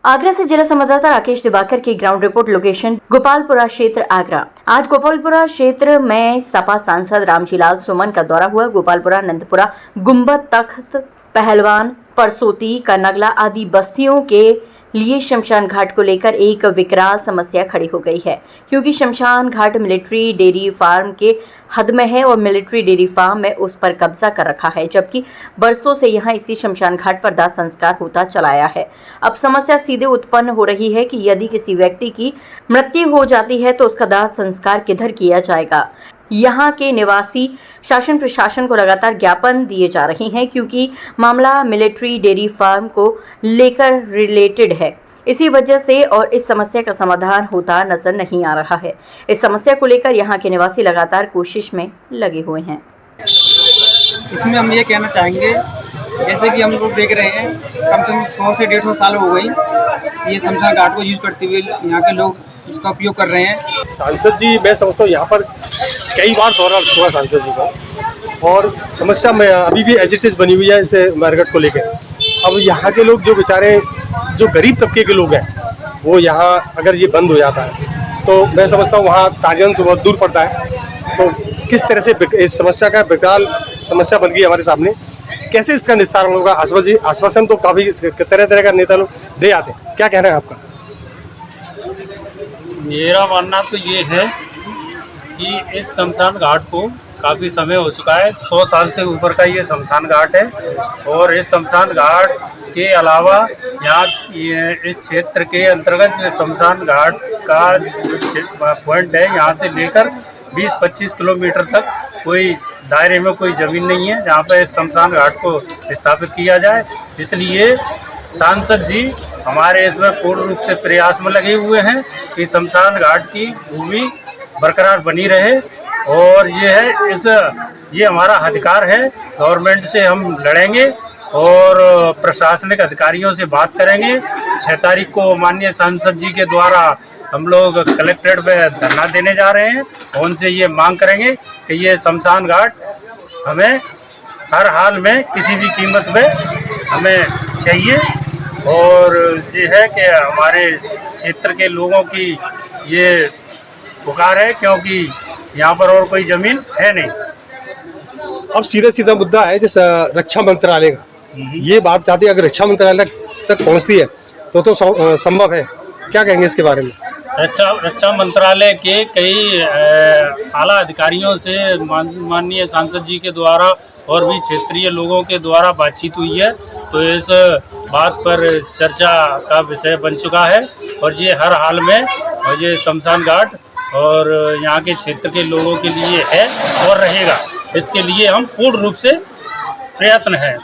आगरा से जिला संवाददाता राकेश दिवाकर की ग्राउंड रिपोर्ट। लोकेशन गोपालपुरा क्षेत्र, आगरा। आज गोपालपुरा क्षेत्र में सपा सांसद रामजीलाल सुमन का दौरा हुआ। गोपालपुरा, नंदपुरा, गुम्बद, तख्त, पहलवान, परसोती, कनगला आदि बस्तियों के लिए शमशान घाट को लेकर एक विकराल समस्या खड़ी हो गई है, क्योंकि शमशान घाट मिलिट्री डेयरी फार्म के हद में है और मिलिट्री डेयरी फार्म में उस पर कब्जा कर रखा है, जबकि बरसों से यहां इसी शमशान घाट पर दाह संस्कार होता चलाया है। अब समस्या सीधे उत्पन्न हो रही है कि यदि किसी व्यक्ति की मृत्यु हो जाती है तो उसका दाह संस्कार किधर किया जाएगा। यहाँ के निवासी शासन प्रशासन को लगातार ज्ञापन दिए जा रहे हैं, क्योंकि मामला मिलिट्री डेयरी फार्म को लेकर रिलेटेड है। इसी वजह से और इस समस्या का समाधान होता नजर नहीं आ रहा है। इस समस्या को लेकर यहाँ के निवासी लगातार कोशिश में लगे हुए हैं। इसमें हम ये कहना चाहेंगे, जैसे कि हम लोग देख रहे हैं कम से कम 100 से 150 साल हो गई ये शमशान घाट को यूज करते हुए यहाँ के लोग इसका उपयोग कर रहे हैं। सांसद जी, मैं समझता हूँ यहाँ पर कई बार दौरा हुआ सांसद जी का, और समस्या में अभी भी एज इट इज बनी हुई है इसे मार्केट को लेकर। अब यहाँ के लोग जो बेचारे जो गरीब तबके के लोग हैं, वो यहाँ अगर ये बंद हो जाता है तो मैं समझता हूँ वहाँ ताजन तो बहुत दूर पड़ता है। तो किस तरह से इस समस्या का विकराल समस्या बन गई हमारे सामने, कैसे इसका निस्तारण होगा? आश्वासन तो काफ़ी तरह तरह का नेता लोग दे आते हैं, क्या कहना है आपका? मेरा मानना तो ये है कि इस शमशान घाट को काफ़ी समय हो चुका है, 100 साल से ऊपर का ये शमशान घाट है। और इस शमशान घाट के अलावा यहाँ इस क्षेत्र के अंतर्गत जो शमशान घाट का जो पॉइंट है, यहाँ से लेकर 20-25 किलोमीटर तक कोई दायरे में कोई ज़मीन नहीं है जहाँ पर इस शमशान घाट को स्थापित किया जाए। इसलिए सांसद जी हमारे इसमें पूर्ण रूप से प्रयास में लगे हुए हैं कि शमशान घाट की भूमि बरकरार बनी रहे। और ये हमारा अधिकार है, गवर्नमेंट से हम लड़ेंगे और प्रशासनिक अधिकारियों से बात करेंगे। 6 तारीख को माननीय सांसद जी के द्वारा हम लोग कलेक्ट्रेट में धरना देने जा रहे हैं। उनसे ये मांग करेंगे कि ये शमशान घाट हमें हर हाल में किसी भी कीमत में हमें चाहिए। और ये है कि हमारे क्षेत्र के लोगों की ये पुकार है, क्योंकि यहाँ पर और कोई ज़मीन है नहीं। अब सीधा मुद्दा है जैसे रक्षा मंत्रालय का, ये बात चाहती है, अगर रक्षा मंत्रालय तक पहुँचती है तो संभव है, क्या कहेंगे इसके बारे में? रक्षा मंत्रालय के कई आला अधिकारियों से माननीय सांसद जी के द्वारा और भी क्षेत्रीय लोगों के द्वारा बातचीत हुई है, तो इस बात पर चर्चा का विषय बन चुका है। और ये हर हाल में और ये शमशान घाट और यहाँ के क्षेत्र के लोगों के लिए है और रहेगा। इसके लिए हम पूर्ण रूप से प्रयत्न है।